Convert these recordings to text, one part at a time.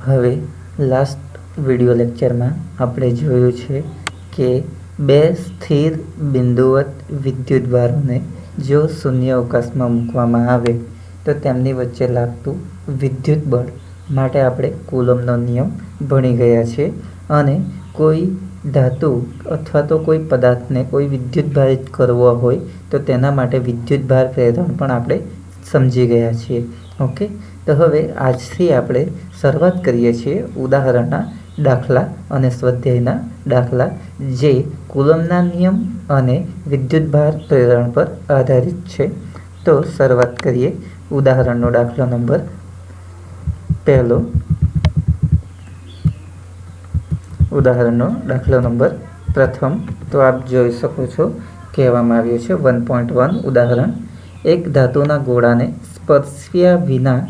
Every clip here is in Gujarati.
હવે લાસ્ટ વિડિયો લેક્ચરમાં આપણે જોયું છે કે બે સ્થિર બિંદુવત વિદ્યુતભારોને જો શૂન્ય અવકાશમાં મૂકવામાં આવે તો તેમની વચ્ચે લાગતું વિદ્યુત બળ માટે આપણે કુલમ્બનો નિયમ ભણી ગયા છે અને કોઈ ધાતુ અથવા તો કોઈ પદાર્થને કોઈ વિદ્યુતભારિત કરવો હોય તો તેના માટે વિદ્યુતભાર પ્રેરણ પણ આપણે સમજી ગયા છીએ. ઓકે, તો હવે આજથી આપણે શરૂઆત કરીએ છીએ ઉદાહરણના દાખલા અને સ્વાધ્યાયના દાખલા જે કુલમ્બના નિયમ અને વિદ્યુતભાર પ્રેરણ પર આધારિત છે. તો શરૂઆત કરીએ. ઉદાહરણનો દાખલો નંબર પહેલો. ઉદાહરણનો દાખલો નંબર પ્રથમ. તો આપ જોઈ શકો છો કહેવામાં આવ્યું છે 1.1 ઉદાહરણ. એક ધાતુના ગોળાને સ્પર્શ્યા વિના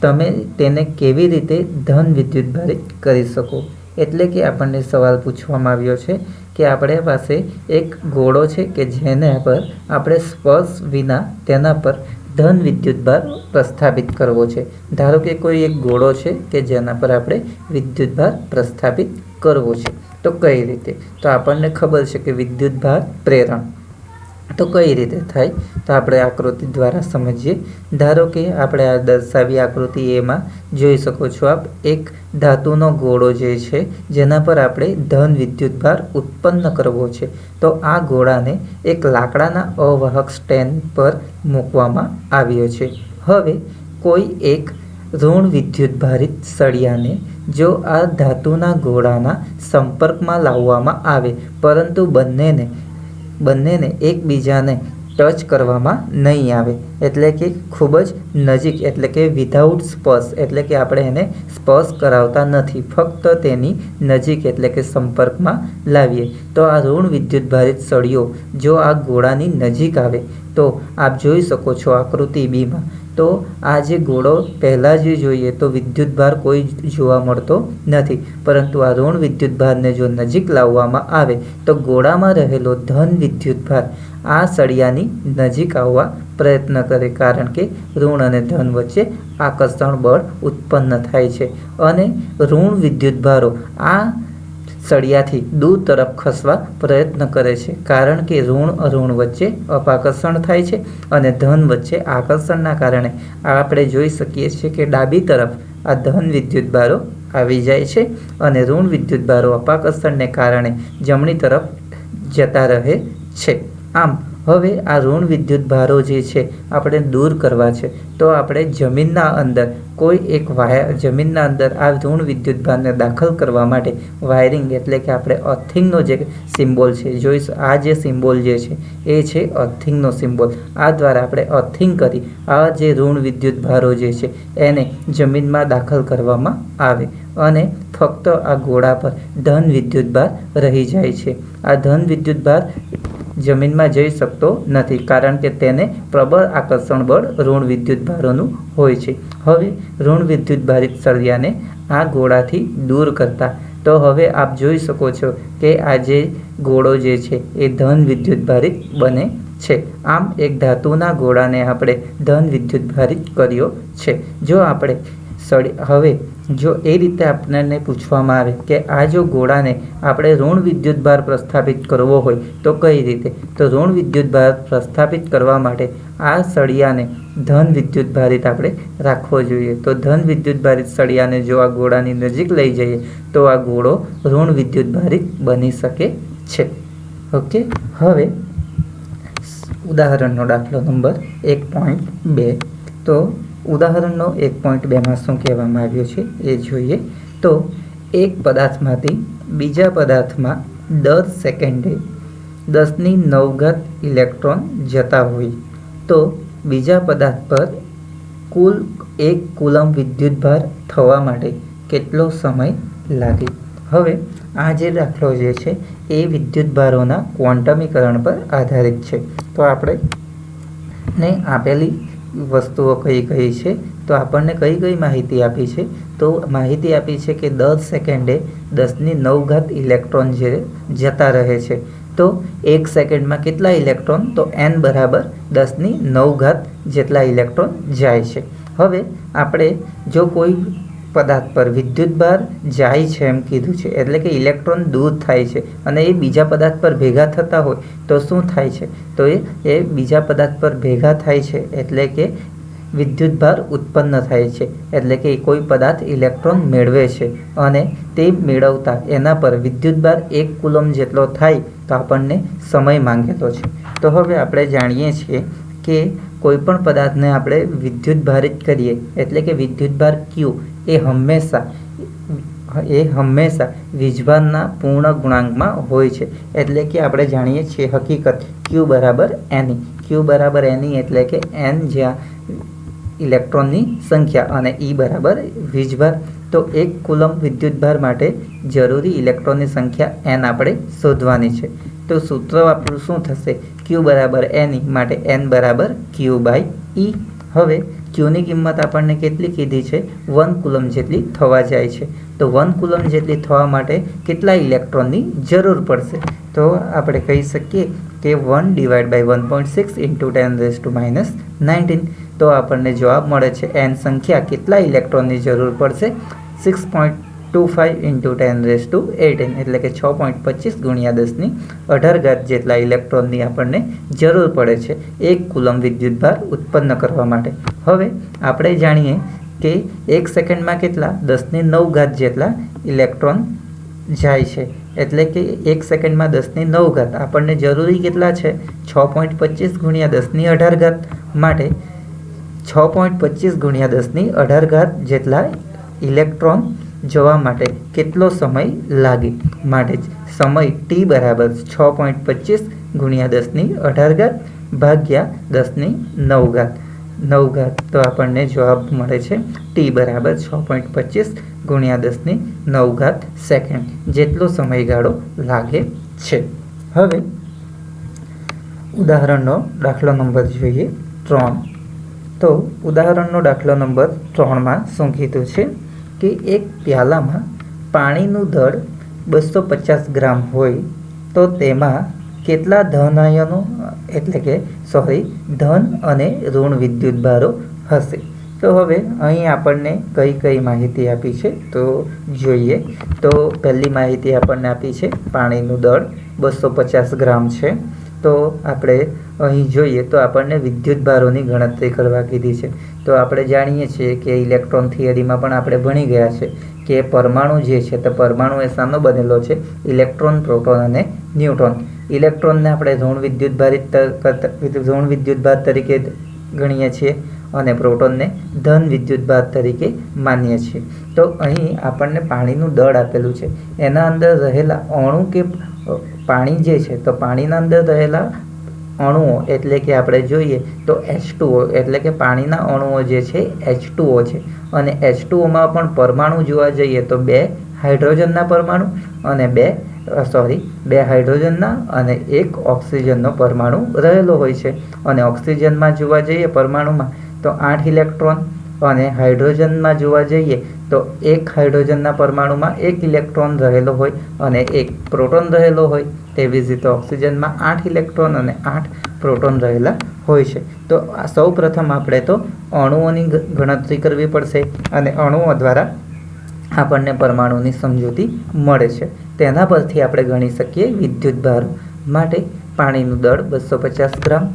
તમે તેને કેવી રીતે ધન વિદ્યુતભારિત કરી શકો? એટલે કે આપણને સવાલ પૂછવામાં આવ્યો છે કે આપણી પાસે એક ગોળો છે કે જેના પર આપણે સ્પર્શ વિના તેના પર ધન વિદ્યુતભાર પ્રસ્થાપિત કરવો છે. ધારો કે કોઈ એક ગોળો છે કે જેના પર આપણે વિદ્યુતભાર પ્રસ્થાપિત કરવો છે. તો કઈ રીતે? તો આપણને ખબર છે કે વિદ્યુતભાર પ્રેરણ તો કઈ રીતે થાય? તો આપણે આકૃતિ દ્વારા સમજીએ. ધારો કે આપણે આ દર્શાવી આકૃતિ એમાં જોઈ શકો છો આપ એક ધાતુનો ગોળો જે છે જેના પર આપણે ધન વિદ્યુતભાર ઉત્પન્ન કરવો છે. તો આ ગોળાને એક લાકડાના અવાહક સ્ટેન્ડ પર મૂકવામાં આવ્યો છે. હવે કોઈ એક ઋણ વિદ્યુતભારિત સળિયાને જો આ ધાતુના ગોળાના સંપર્કમાં લાવવામાં આવે પરંતુ બંનેને એકબીજાને ટચ કરવામાં નહીં આવે, એટલે કે ખૂબ જ નજીક, એટલે કે વિધાઉટ સ્પર્શ, એટલે કે આપણે એને સ્પર્શ કરાવતા નથી, ફક્ત તેની નજીક એટલે કે સંપર્કમાં લાવીએ તો આ ઋણ વિદ્યુતભારિત સળિયો જો આ ગોળાની નજીક આવે તો આપ જોઈ શકો છો આકૃતિ બીમાં. તો આ જે ગોળો પહેલાં જે જોઈએ તો વિદ્યુતભાર કોઈ જોવા મળતો નથી, પરંતુ આ ઋણ વિદ્યુતભારને જો નજીક લાવવામાં આવે તો ગોળામાં રહેલો ધન વિદ્યુતભાર આ સળિયાની નજીક આવવા પ્રયત્ન કરે, કારણ કે ઋણ અને ધન વચ્ચે આકર્ષણ બળ ઉત્પન્ન થાય છે અને ઋણ વિદ્યુતભારો આ સળિયાથી દૂર તરફ ખસવા પ્રયત્ન કરે છે, કારણ કે ઋણ અઋણ વચ્ચે અપાકર્ષણ થાય છે અને ધન વચ્ચે આકર્ષણના કારણે આપણે જોઈ શકીએ છીએ કે ડાબી તરફ આ ધન વિદ્યુતભારો આવી જાય છે અને ઋણ વિદ્યુતભારો અપાકર્ષણને કારણે જમણી તરફ જતા રહે છે. આમ હવે આ ઋણ વિદ્યુતભારો જે છે આપણે દૂર કરવા છે તો આપણે જમીનના અંદર કોઈ એક જમીનના અંદર આ ઋણ વિદ્યુતભારને દાખલ કરવા માટે વાયરિંગ એટલે કે આપણે અર્થિંગનો જે સિમ્બોલ છે જોઈશ, આ જે સિમ્બોલ જે છે એ છે અર્થિંગનો સિમ્બોલ. આ દ્વારા આપણે અર્થિંગ કરી આ જે ઋણ વિદ્યુતભારો જે છે એને જમીનમાં દાખલ કરવામાં આવે અને ફક્ત આ ગોળા પર ધન વિદ્યુતભાર રહી જાય છે. આ ધન વિદ્યુતભાર જમીનમાં જઈ શકતો નથી, કારણ કે તેને પ્રબળ આકર્ષણ બળ ઋણ વિદ્યુતભારોનું હોય છે. હવે ઋણ વિદ્યુતભારિત સળિયાને આ ગોળાથી દૂર કરતા તો હવે આપ જોઈ શકો છો કે આ જે ગોળો જે છે એ ધન વિદ્યુતભારિત બને છે. આમ એક ધાતુના ગોળાને આપણે ધન વિદ્યુતભારિત કર્યો છે. જો આપણે હવે જો એ રીતે આપણને પૂછવામાં આવે કે આ જો ગોળાને આપણે ઋણ વિદ્યુતભાર પ્રસ્થાપિત કરવો હોય તો કઈ રીતે? તો ઋણ વિદ્યુતભાર પ્રસ્થાપિત કરવા માટે આ સળિયાને ધન વિદ્યુતભારિત આપણે રાખવો જોઈએ. તો ધન વિદ્યુતભારિત સળિયાને જો આ ગોળાની નજીક લઈ જઈએ તો આ ગોળો ઋણ વિદ્યુતભારિત બની શકે છે. ઓકે, હવે ઉદાહરણનો દાખલો નંબર 1.2. તો ઉદાહરણનો 1.2માં શું કહેવામાં આવ્યું છે એ જોઈએ. તો એક પદાર્થમાંથી બીજા પદાર્થમાં દર સેકન્ડે 10⁹ ઇલેક્ટ્રોન જતા હોય તો બીજા પદાર્થ પર કુલ 1 કુલમ્બ વિદ્યુતભાર થવા માટે કેટલો સમય લાગે? હવે આ જે દાખલો જે છે એ વિદ્યુતભારોના ક્વોન્ટમીકરણ પર આધારિત છે. તો આપણે આપેલી વસ્તુઓ કઈ છે તો આપણને કઈ માહિતી આપી છે? તો માહિતી આપી છે કે દર સેકન્ડે 10⁹ ઇલેક્ટ્રોન જે જતા રહે છે. તો એક સેકન્ડમાં કેટલા ઇલેક્ટ્રોન? તો n બરાબર 10⁹ જેટલા ઇલેક્ટ્રોન જાય છે. હવે આપણે જો કોઈ પદાર્થ પર વિદ્યુતભાર જાય છે એમ કીધું છે, એટલે કે ઇલેક્ટ્રોન દૂર થાય છે અને એ બીજા પદાર્થ પર ભેગા થતા હોય તો શું થાય છે? તો એ બીજા પદાર્થ પર ભેગા થાય છે એટલે કે વિદ્યુતભાર ઉત્પન્ન થાય છે, એટલે કે કોઈ પદાર્થ ઇલેક્ટ્રોન મેળવે છે અને તે મેળવતા એના પર વિદ્યુતભાર 1 કુલમ જેટલો થાય તો આપણને સમય માંગેલો છે. તો હવે આપણે જાણીએ છીએ કે કોઈપણ પદાર્થને આપણે વિદ્યુતભારિત કરીએ એટલે કે વિદ્યુતભાર Q એ હંમેશા વીજભારના પૂર્ણ ગુણાંકમાં હોય છે, એટલે કે આપણે જાણીએ છીએ હકીકત Q બરાબર Ne. Q બરાબર Ne એટલે કે N જ્યાં ઇલેક્ટ્રોનની સંખ્યા અને E બરાબર વીજભાર. તો 1 કુલમ વિદ્યુતભાર માટે જરૂરી ઇલેક્ટ્રોનની સંખ્યા N આપણે શોધવાની છે. તો સૂત્ર આપણું શું થશે? Q બરાબર Ne માટે N બરાબર Q/E. હવે Qની કિંમત આપણને કેટલી કીધી છે? 1 કુલમ જેટલી થવા જાય છે. તો 1 કુલમ જેટલી થવા માટે કેટલા ઇલેક્ટ્રોનની જરૂર પડશે? તો આપણે કહી શકીએ કે 1/1.6 × 10⁻⁻19. તો આપણને જવાબ મળે છે N સંખ્યા કેટલા ઇલેક્ટ્રોનની જરૂર પડશે? 6.25 × 10⁻18 એટલે કે 6.25 × 10⁻18 જેટલા ઇલેક્ટ્રોનની આપણને જરૂર પડે છે 1 કુલમ વિદ્યુતભાર ઉત્પન્ન કરવા માટે. હવે આપણે જાણીએ કે 1 સેકન્ડમાં કેટલા 10⁹ જેટલા ઇલેક્ટ્રોન જાય છે, એટલે કે 1 સેકન્ડમાં 10⁹ આપણને જરૂરી કેટલા છે? 6.25 × 10⁻18 માટે 6.25 × 10⁻18 જેટલા ઇલેક્ટ્રોન જવા માટે કેટલો સમય લાગે? માટે સમય T બરાબર 6.25 × 10⁻18 ભાગ્યા 10⁹ તો આપણને જવાબ મળે છે T બરાબર 6.25 × 10⁹ સેકન્ડ જેટલો સમયગાળો લાગે છે. હવે ઉદાહરણનો દાખલો નંબર જોઈએ 3. તો ઉદાહરણનો દાખલો નંબર 3માં શું કીધું છે કે એક પ્યાલામાં પાણીનું દળ 250 ગ્રામ હોય તો તેમાં કેટલા ધન આયનો ધન અને ઋણ વિદ્યુતભારો હશે? તો હવે અહીં આપણને કઈ માહિતી આપી છે તો જોઈએ. તો પહેલી માહિતી આપણને આપી છે પાણીનું દળ 250 ગ્રામ છે. તો આપણે અહીં જોઈએ તો આપણને વિદ્યુતભારોની ગણતરી કરવા કીધી છે. તો આપણે જાણીએ છીએ કે ઇલેક્ટ્રોન થિયરીમાં પણ આપણે ભણી ગયા છે કે પરમાણુ જે છે તો પરમાણુ એ શાનો બનેલો છે? ઇલેક્ટ્રોન, પ્રોટોન અને ન્યુટ્રોન. ઇલેક્ટ્રોનને આપણે ઋણ વિદ્યુતભાર તરીકે ગણીએ છીએ અને પ્રોટોનને ધન વિદ્યુતભાર તરીકે માનીએ છીએ. તો અહીં આપણને પાણીનું દળ આપેલું છે, એના અંદર રહેલા અણુ કે પાણી જે છે તો પાણીના અંદર રહેલા અણુઓ એટલે કે આપણે જોઈએ તો H2O એટલે કે પાણીના અણુઓ જે છે H2O છે અને H2Oમાં પણ પરમાણુ જોવા જઈએ તો 2 હાઇડ્રોજનના પરમાણુ અને 2 હાઇડ્રોજનના અને 1 ઓક્સિજનનો પરમાણુ રહેલો હોય છે. અને ઓક્સિજનમાં જોવા જઈએ પરમાણુમાં તો 8 ઇલેક્ટ્રોન અને હાઇડ્રોજનમાં જોવા જઈએ તો 1 હાઇડ્રોજનના પરમાણુમાં 1 ઇલેક્ટ્રોન રહેલો હોય અને 1 પ્રોટોન રહેલો હોય. તેવી જ રીતે ઓક્સિજનમાં 8 ઇલેક્ટ્રોન અને 8 પ્રોટોન રહેલા હોય છે. તો સૌ પ્રથમ આપણે તો અણુઓની ગણતરી કરવી પડશે અને અણુઓ દ્વારા આપણને પરમાણુની સમજૂતી મળે છે. તેના પરથી આપણે ગણી શકીએ વિદ્યુતભાર. માટે પાણીનું દળ 250 ગ્રામ.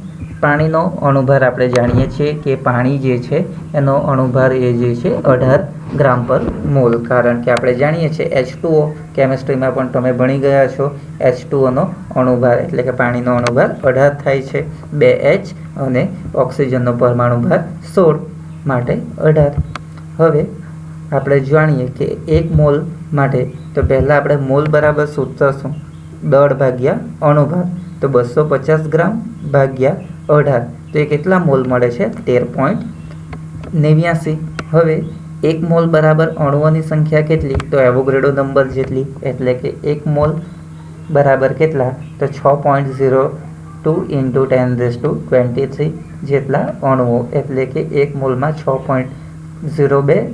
પાણીનો અણુભાર આપણે જાણીએ છીએ કે પાણી જે છે એનો અણુભાર એ જે છે 18 ગ્રામ પર મોલ. કારણ કે આપણે જાણીએ છીએ H2O કેમિસ્ટ્રીમાં પણ તમે ભણી ગયા છો H2Oનો અણુભાર એટલે કે પાણીનો અણુભાર 18 થાય છે. 2H અને ઓક્સિજનનો પરમાણુ ભાર 16 માટે 18. હવે આપણે જાણીએ કે 1 મોલ માટે તો પહેલાં આપણે મોલ બરાબર સૂત્ર શું? દળ ભાગ્યા અણુભાર. તો 250 ગ્રામ ભાગ્યા 18 તો એ કેટલા મોલ મળે છે? 13.89. હવે 1 મોલ બરાબર અણુઓની સંખ્યા કેટલી? તો એવોગાડ્રો નંબર જેટલી, એટલે કે 1 મોલ બરાબર કેટલા? તો 6.02 × 10⁻23 જેટલા અણુઓ, એટલે કે 1 મોલમાં 6.02 ×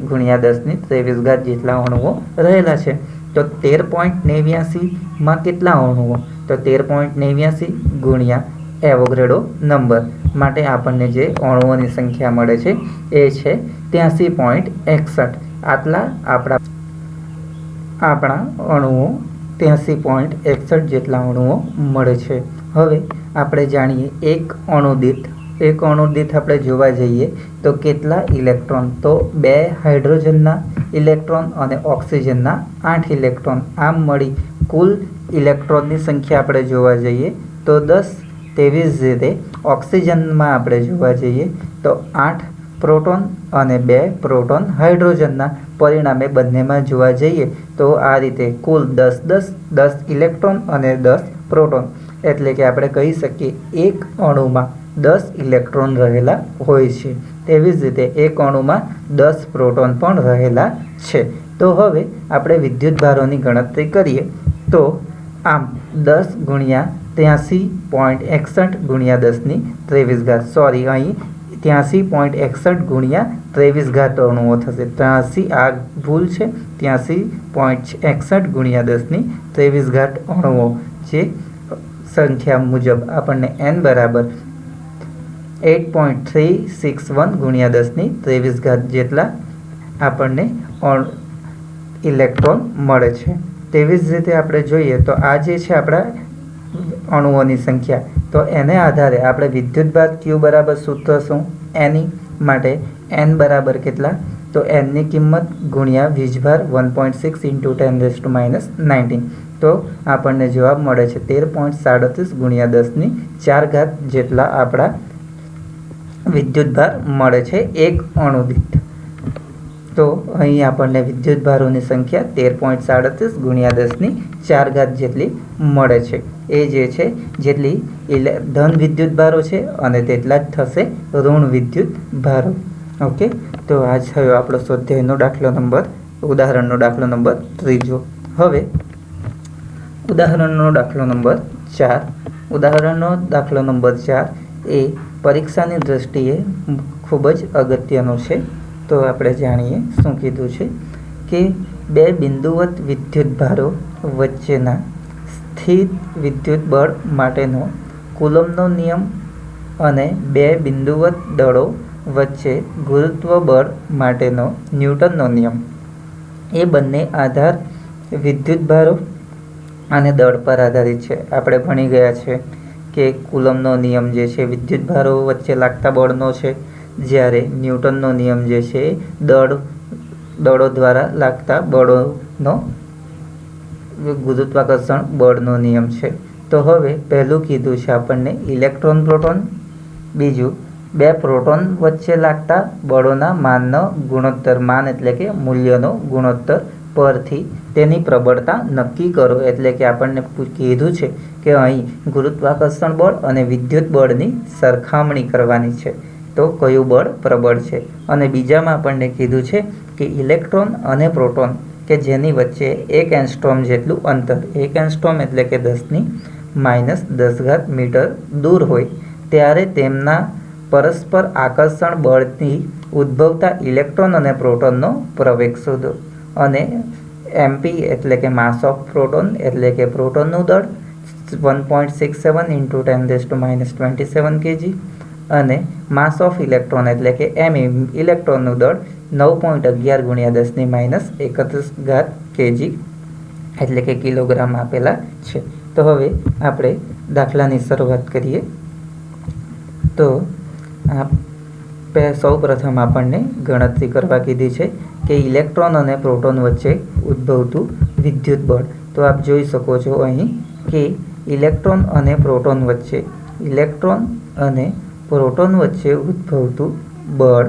10⁻23 જેટલા અણુઓ રહેલા છે. તો 13.89માં કેટલા અણુઓ? તો 13.89 ગુણ્યા એવોગાડ્રો નંબર. માટે આપણને જે અણુઓની સંખ્યા મળે છે એ છે 83.61. આટલા આપણા અણુઓ 83.61 જેટલા અણુઓ મળે છે। હવે આપણે જાણીએ એક અણુ દીઠ આપણે જોવા જઈએ તો કેટલા ઇલેક્ટ્રોન, તો 2 હાઇડ્રોજનના ઇલેક્ટ્રોન અને ઓક્સિજનના 8 ઇલેક્ટ્રોન, આમ મળી કુલ ઇલેક્ટ્રોનની સંખ્યા આપણે જોવા જઈએ તો 10। તેવી જ રીતે ઓક્સિજનમાં આપણે જોવા જઈએ તો 8 પ્રોટોન અને 2 પ્રોટોન હાઇડ્રોજનના, પરિણામે બંનેમાં જોવા જઈએ તો આ રીતે કુલ 10 ઇલેક્ટ્રોન અને 10 પ્રોટોન, એટલે કે આપણે કહી શકીએ એક અણુમાં 10 ઇલેક્ટ્રોન રહેલા હોય છે। તેવી જ રીતે એક અણુમાં 10 પ્રોટોન પણ રહેલા છે। તો હવે આપણે વિદ્યુતભારોની ગણતરી કરીએ તો આમ 10 ગુણ્યા 83.61 ગુણ્યા 10⁻²3 સોરી, અહીં 83.61 ગુણ્યા 23 અણુઓ થશે। 83 આ ભૂલ છે, 83.61 ગુણ્યા 10⁻23 અણુઓ, જે સંખ્યા મુજબ આપણને n બરાબર 8.361 ગુણ્યા 10⁻23 જેટલા આપણને ઇલેક્ટ્રોન મળે છે। તેવી જ રીતે આપણે જોઈએ તો આ જે છે આપણા અણુઓની સંખ્યા, તો એને આધારે આપણે વિદ્યુતભાર Q બરાબર સૂત્ર શું, એની માટે n બરાબર કેટલા, તો n ની કિંમત ગુણ્યા વીજભાર 1.6 × 10⁻19, તો આપણને જવાબ મળે છે 13.37 ગુણ્યા 10⁴ જેટલા આપણા વિદ્યુતભાર મળે છે એક અણુ દીઠ। તો અહીં આપણને વિદ્યુતભારોની સંખ્યા 13.37 ગુણ્યા 10⁴ જેટલી મળે છે। એ જે છે જેટલી ધન વિદ્યુતભારો છે અને તેટલા જ થશે ઋણ વિદ્યુતભારો। ઓકે, તો આ થયો આપણો સ્વાધ્યાયનો ઉદાહરણનો દાખલો નંબર 3। હવે ઉદાહરણનો દાખલો નંબર 4। ઉદાહરણનો દાખલો નંબર 4 એ પરીક્ષાની દ્રષ્ટિએ ખૂબ જ અગત્યનો છે। તો આપણે જાણીએ શું કીધું છે કે 2 બિંદુવત વિદ્યુતભારો વચ્ચેના સ્થિત વિદ્યુત બળ માટેનો કુલમ્બનો નિયમ અને 2 બિંદુવત દળો વચ્ચે ગુરુત્વ બળ માટેનો ન્યૂટનનો નિયમ, એ બંને આધાર વિદ્યુતભારો અને દળ પર આધારિત છે। આપણે ભણી ગયા છે કે કુલમ્બનો નિયમ જે છે વિદ્યુતભારો વચ્ચે લાગતા બળનો છે, જ્યારે ન્યૂટનનો નિયમ જે છે દળો દ્વારા લાગતા બળોનો ગુરુત્વાકર્ષણ બળનો નિયમ છે। તો હવે પહેલું કીધું છે આપણને ઇલેક્ટ્રોન પ્રોટોન, બીજું 2 પ્રોટોન વચ્ચે લાગતા બળોના માનનો ગુણોત્તર, માન એટલે કે મૂલ્યનો ગુણોત્તર પરથી તેની પ્રબળતા નક્કી કરો। એટલે કે આપણને કીધું છે કે અહીં ગુરુત્વાકર્ષણ બળ અને વિદ્યુત બળની સરખામણી કરવાની છે, તો કયું બળ પ્રબળ છે। અને બીજામાં આપણને કીધું છે કે ઇલેક્ટ્રોન અને પ્રોટોન કે જેની વચ્ચે 1 એંગસ્ટ્રોમ જેટલું અંતર, 1 એંગસ્ટ્રોમ એટલે કે 10⁻10 મીટર દૂર હોય, ત્યારે તેમના પરસ્પર આકર્ષણ બળથી ઉદ્ભવતા ઇલેક્ટ્રોન અને પ્રોટોનનો પ્રવેગ શોધો। અને MP એટલે કે માસ ઓફ પ્રોટોન એટલે કે પ્રોટોનનું દળ 1.67 × 10⁻27 kg અને માસ ઓફ ઇલેક્ટ્રોન એટલે કે ME ઇલેક્ટ્રોનનું દળ 9.11 × 10⁻31 kg એટલે કે કિલોગ્રામ આપેલા છે। તો હવે આપણે દાખલાની શરૂઆત કરીએ। તો સૌ પ્રથમ આપણને ગણતરી કરવા કીધી છે કે ઇલેક્ટ્રોન અને પ્રોટોન વચ્ચે ઉદ્ભવતું વિદ્યુત બળ। તો આપ જોઈ શકો છો અહીં કે ઇલેક્ટ્રોન અને પ્રોટોન વચ્ચે ઉદ્ભવતું બળ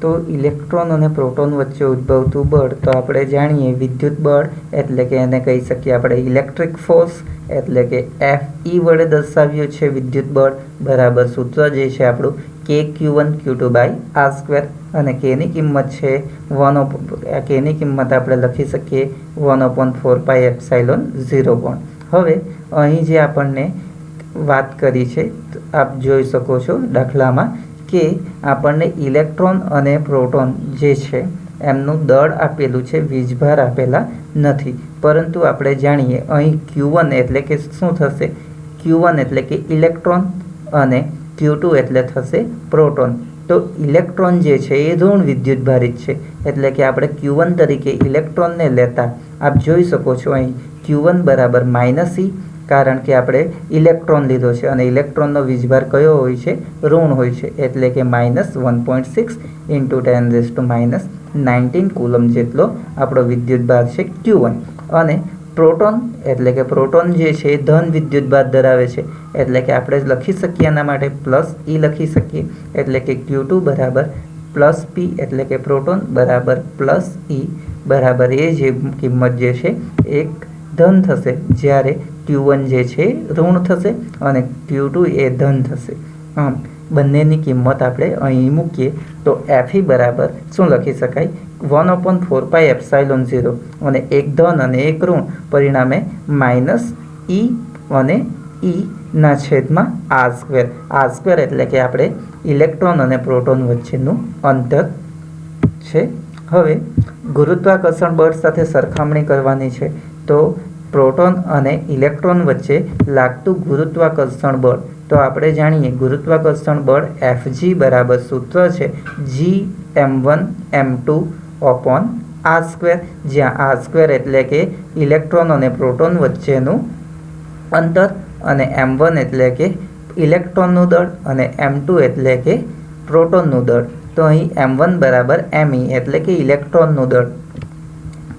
તો ઇલેક્ટ્રોન અને પ્રોટોન વચ્ચે ઉદ્ભવતું બળ, તો આપણે જાણીએ વિદ્યુત બળ એટલે કે એને કહી શકીએ આપણે ઇલેક્ટ્રિક ફોર્સ, એટલે કે FE વડે દર્શાવ્યું છે વિદ્યુત બળ, બરાબર સૂત્ર જે છે આપણું kQ1Q2/r², અને k ની કિંમત છે k ની કિંમત આપણે લખી શકીએ 1/4πε0 પણ। હવે અહીં જે આપણને વાત કરી છે આપ જોઈ શકો છો દાખલામાં કે આપણને ઇલેક્ટ્રોન અને પ્રોટોન જે છે એમનું દળ આપેલું છે, વીજભાર આપેલા નથી. પરંતુ આપણે જાણીએ અહીં Q1 એટલે કે શું થશે? Q1 એટલે કે ઇલેક્ટ્રોન અને Q2 એટલે થશે પ્રોટોન. તો ઇલેક્ટ્રોન જે છે એ ઋણ વિદ્યુતભારિત છે, એટલે કે આપણે Q1 તરીકે ઇલેક્ટ્રોનને લેતા આપ જોઈ શકો છો અહીં Q1 બરાબર -E, કારણ કે આપણે ઇલેક્ટ્રોન લીધો છે અને ઇલેક્ટ્રોનનો વીજભાર કયો હોય છે? ઋણ હોય છે, એટલે કે -1.6 × 10⁻19 કુલમ જેટલો આપણો વિદ્યુતભાર છે Q1. અને પ્રોટોન એટલે કે પ્રોટોન જે છે એ ધન વિદ્યુતભાર ધરાવે છે, એટલે કે આપણે લખી શકીએ એના માટે +E લખી શકીએ, એટલે કે Q2 બરાબર +P, એટલે કે પ્રોટોન બરાબર +E બરાબર એ જે કિંમત જે છે એક ધન થશે, જ્યારે Q1 જે છે ઋણ થશે અને Q2 એ ધન થશે. બંનેની કિંમત આપણે અહીં મૂકીએ તો Fe બરાબર શું લખી શકાય? 1/4πε0 અને એક ધન અને એક ઋણ, પરિણામે -E અને E ના છેદમાં r². r² એટલે કે આપણે ઇલેક્ટ્રોન અને પ્રોટોન વચ્ચેનું અંતર છે. હવે ગુરુત્વાકર્ષણ બળ સાથે સરખામણી કરવાની છે, તો પ્રોટોન અને ઇલેક્ટ્રોન વચ્ચે લાગતું ગુરુત્વાકર્ષણ બળ, તો આપણે જાણીએ ગુરુત્વાકર્ષણ બળ Fg બરાબર સૂત્ર છે Gm1m2/r², જ્યાં r² એટલે કે ઇલેક્ટ્રોન અને પ્રોટોન વચ્ચેનું અંતર અને m1 એટલે કે ઇલેક્ટ્રોનનું દળ અને m2 એટલે કે પ્રોટોનનું દળ. તો અહીં m1 બરાબર me એટલે કે ઇલેક્ટ્રોનનું દળ.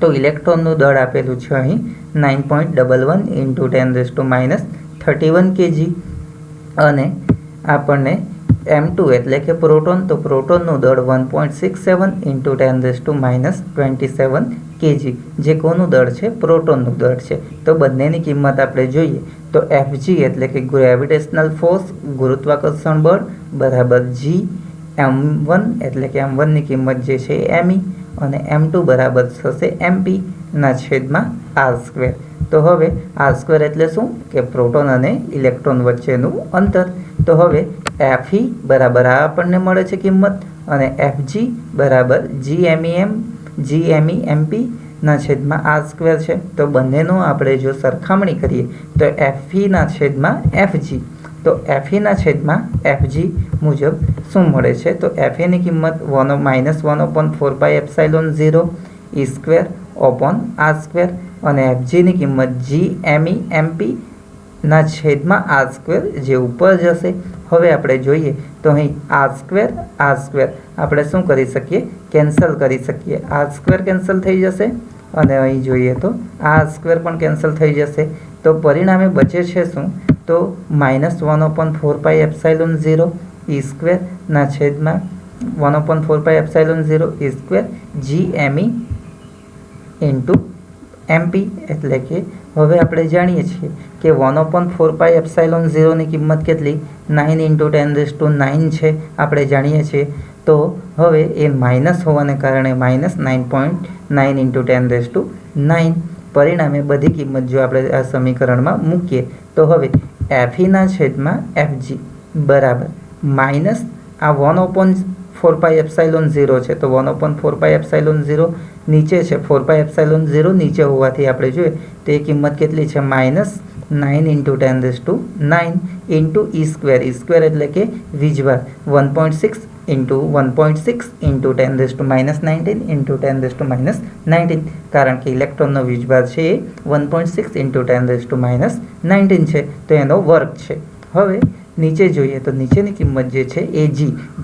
તો ઇલેક્ટ્રોનનું દળ આપેલું છે અહીં 9.11 × 10⁻31 kg અને આપણને m2 એટલે કે પ્રોટોન, તો પ્રોટોનનું દળ 1.67 × 10⁻27 kg, જે કોનું દળ છે? પ્રોટોનનું દળ છે. તો બંનેની કિંમત આપણે જોઈએ તો Fg એટલે કે ગ્રેવિટેશનલ ફોર્સ, ગુરુત્વાકર્ષણ બળ બરાબર G, m1 એટલે કે m1 ની કિંમત જે છે me અને m2 બરાબર થશે mp ના છેદમાં r². તો હવે r² એટલે શું? કે પ્રોટોન અને ઇલેક્ટ્રોન વચ્ચેનું અંતર. તો હવે Fe બરાબર આ આપણને મળે છે કિંમત, અને Fg બરાબર Gmemp ના છેદમાં r² છે. તો બંનેનો આપણે જો સરખામણી કરીએ તો Fe ના છેદમાં Fg, તો Fe ના છેદમાં Fg મુજબ શું મળે છે? તો Fe ની કિંમત -1/4πε0 E²/r² અને Fg ની કિંમત Gmemp ના છેદમાં r², જે ઉપર જશે. હવે આપણે જોઈએ તો અહીં r² આપણે શું કરી શકીએ? કેન્સલ કરી શકીએ. r² કેન્સલ થઈ જશે અને અહીં જોઈએ તો r² પણ કેન્સલ થઈ જશે. તો પરિણામે બચે છે શું? તો -1/4πε0 E² ના છેદમાં 1/4πε0 E² Gme × mp, એટલે કે હવે આપણે જાણીએ છીએ કે 1/4πε0 ની કિંમત કેટલી? 9 × 10⁹ છે, આપણે જાણીએ છીએ. તો હવે એ માઇનસ હોવાને કારણે -9.9 × 10⁹. પરિણામે બધી કિંમત જો આપણે આ સમીકરણમાં મૂકીએ તો હવે Fe ના છેદમાં Fg બરાબર માઇનસ આ 1/4πε0 છે, તો 1/4πε0 નીચે છે, 4πε0 નીચે હોવાથી આપણે જોઈએ તો એ કિંમત કેટલી છે? -9 × 10⁹ E² એટલે કે વીજભાર 1.6 × 1.6 × 10⁻19 કારણ કે ઇલેક્ટ્રોનનો વીજભાર છે એ 1.6 × 10⁻19 છે, તો એનો વર્ગ છે. હવે નીચે જોઈએ તો નીચેની કિંમત જે છે એ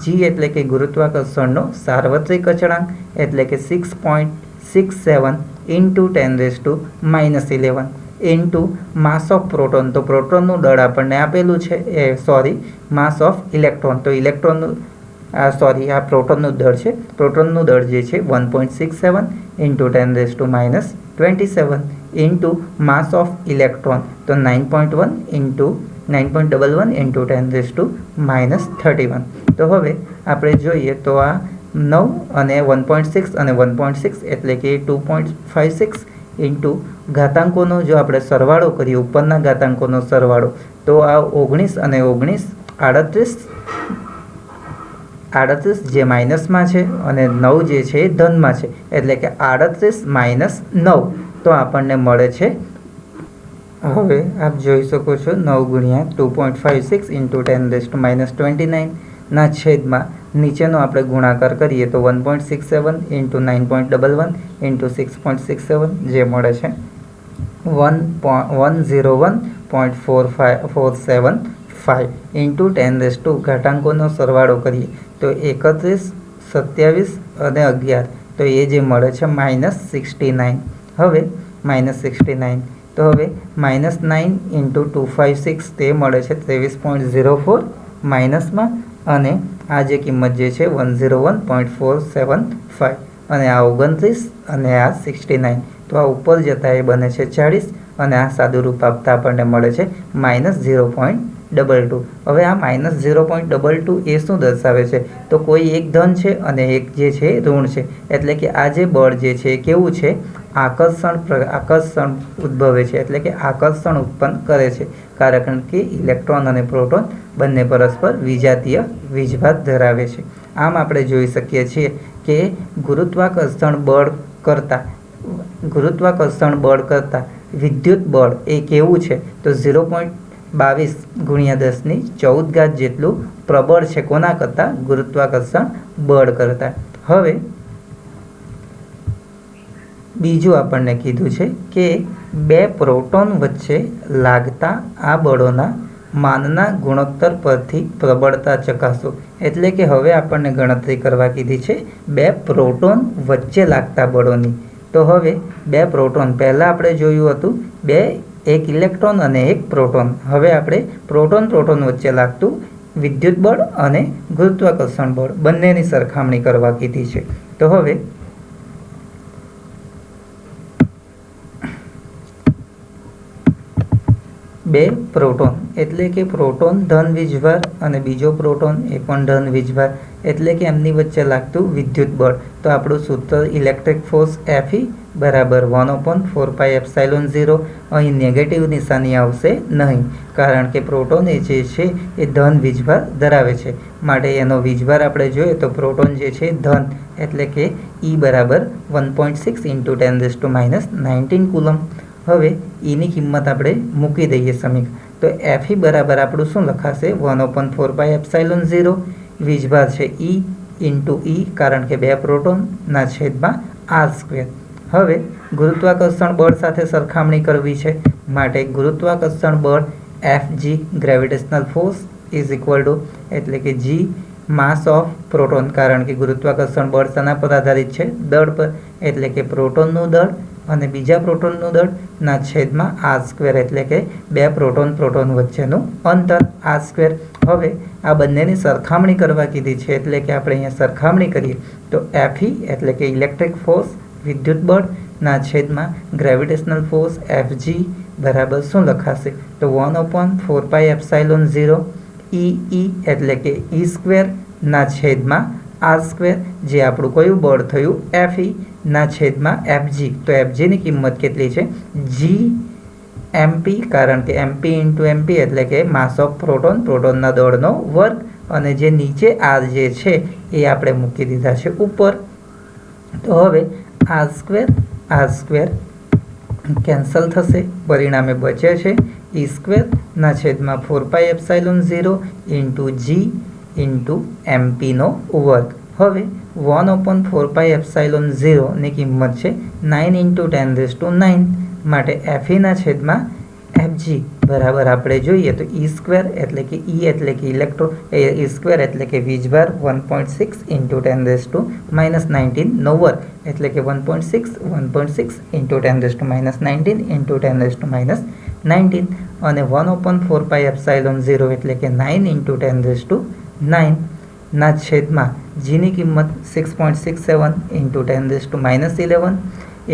G એટલે કે ગુરુત્વાકર્ષણનો સાર્વત્રિક અચળાંક, એટલે કે 6.67 × 10⁻11 ઇન્ટુ માસ ઓફ પ્રોટોન, તો પ્રોટોનનું દળ આપણને આપેલું છે માસ ઓફ ઇલેક્ટ્રોન, તો ઇલેક્ટ્રોનનું આ પ્રોટોનનું દળ છે. પ્રોટોનનું દળ જે છે 1.67 × 10⁻27 ઇન્ટુ માસ ઓફ ઇલેક્ટ્રોન, તો 9.11 × 10⁻31. તો હવે આપણે જોઈએ તો આ 9 અને 1.6 અને 1.6 એટલે કે 2.56 ઇન્ટુ ઘાતાંકોનો જો આપણે સરવાળો કરીએ, ઉપરના ઘાતાંકોનો સરવાળો, તો આ 19 અને 19 38 38 જે માઇનસમાં છે અને 9 જે છે એ ધનમાં છે, એટલે કે 38 માઇનસ 9, તો આપણને મળે છે, હવે આપ જોઈ શકો છો 9 ગુણ્યા 2.56 ઇન્ટુ 10⁻29 ના છેદમાં નીચેનો આપણે ગુણાકાર કરીએ તો 1.67 ઇન્ટુ 9.11 ઇન્ટુ 6.67 જે મળે છે 101.475 ઇન્ટુ 10 ઘાતાંકોનો સરવાળો કરીએ તો 31, 27 અને 11, તો એ જે મળે છે -69. હવે -69, તો હવે -9 ઇન્ટુ 256 તે મળે છે 23.04 માઇનસમાં, અને આ જે કિંમત જે છે 101.475, અને આ 29 અને આ 69, તો આ ઉપર જતાં એ બને છે 40, અને આ સાદું રૂપ આપતા આપણને મળે છે -0.22. હવે આ -0.22 એ શું દર્શાવે છે? તો કોઈ એક ધન છે અને એક જે છે ઋણ છે, એટલે કે આ જે બળ જે છે એ કેવું છે? આકર્ષણ ઉદ્ભવે છે, એટલે કે આકર્ષણ ઉત્પન્ન કરે છે, કારણ કે ઇલેક્ટ્રોન અને પ્રોટોન બંને પરસ્પર વિજાતીય વીજભાર ધરાવે છે. આમ આપણે જોઈ શકીએ છીએ કે ગુરુત્વાકર્ષણ બળ કરતાં વિદ્યુત બળ એ કેવું છે? તો 0.22 ગુણ્યા 10⁻14 જેટલું પ્રબળ છે. કોના કરતાં? ગુરુત્વાકર્ષણ બળ કરતાં. હવે બીજું આપણને કીધું છે કે બે પ્રોટોન વચ્ચે લાગતા આ બળોના માનના ગુણોત્તર પરથી પ્રબળતા ચકાસો. એટલે કે હવે આપણને ગણતરી કરવા કીધી છે બે પ્રોટોન વચ્ચે લાગતા બળોની. તો હવે બે પ્રોટોન, પહેલાં આપણે જોયું હતું એક ઇલેક્ટ્રોન અને એક પ્રોટોન. હવે આપણે પ્રોટોન વચ્ચે લાગતું વિદ્યુત બળ અને ગુરુત્વાકર્ષણ બળ બંનેની સરખામણી કરવા કીધી છે. તો હવે બે પ્રોટોન, એટલે કે પ્રોટોન ધન વીજભાર અને બીજો પ્રોટોન એ પણ ધન વીજભાર, એટલે કે એમની વચ્ચે લાગતું વિદ્યુત બળ. તો આપણું સૂત્ર ઇલેક્ટ્રિક ફોર્સ Fe બરાબર 1/4πε0. અહીં નેગેટિવ નિશાની આવશે નહીં, કારણ કે પ્રોટોન એ જે છે એ ધન વીજભાર ધરાવે છે, માટે એનો વીજભાર આપણે જોઈએ તો પ્રોટોન જે છે ધન, એટલે કે E બરાબર 1.6 ઇન્ટુ 10⁻19 કુલમ. હવે એની કિંમત આપણે મૂકી દઈએ સમીકરણ, તો Fe બરાબર આપણું શું લખાશે? 1/4πε0. વીજભાર છે E ઇન્ટુ E, કારણ કે બે પ્રોટોનના છેદમાં r². હવે ગુરુત્વાકર્ષણ બળ સાથે સરખામણી કરવી છે, માટે ગુરુત્વાકર્ષણ બળ Fg gravitational force is equal to, એટલે કે G માસ ઓફ પ્રોટોન, કારણ કે ગુરુત્વાકર્ષણ બળ શાના પર આધારિત છે? દળ પર, એટલે કે પ્રોટોનનું દળ અને બીજા પ્રોટોનનું દળ ના છેદમાં r², એટલે કે બે પ્રોટોન વચ્ચેનું અંતર r². હવે આ બંનેની સરખામણી કરવા કીધી છે, એટલે કે આપણે અહીંયા સરખામણી કરીએ તો Fe એટલે કે ઇલેક્ટ્રિક ફોર્સ વિદ્યુત બળ ના છેદમાં ગ્રેવિટેશનલ ફોર્સ Fg બરાબર શું લખાશે? તો 1/4πε0 E એટલે કે E² ના છેદમાં r², જે આપણું કયું બળ થયું? Fe ના છેદમાં Fg. તો Fg ની કિંમત કેટલી છે? G mp, કારણ કે mp ઇન્ટુ mp એટલે કે માસ ઓફ પ્રોટોનના દળનો વર્ગ, અને જે નીચે r જે છે એ આપણે મૂકી દીધા છે ઉપર. તો હવે r² કેન્સલ થશે, પરિણામે બચે છે E² ના છેદમાં 4πε0 ઇન્ટુ G ઇન્ટુ mp નો વર્ગ. હવે 1/4πε0 ની કિંમત છે 9 ઇન્ટુ 10⁹, માટે Fe ના છેદમાં Fg બરાબર આપણે જોઈએ તો E² એટલે કે E એટલે કે ઇલેક્ટ્રોન, E² એટલે કે વીજભાર 1.6 ઇન્ટુ 10⁻19 નો વર્ગ, એટલે કે 1.6 ઇન્ટુ 10⁻19 ઇન્ટુ 10⁻19, અને 1/4πε0 એટલે કે 9 ઇન્ટુ 10⁹ ના છેદમાં G ની કિંમત 6.67 into 10⁻11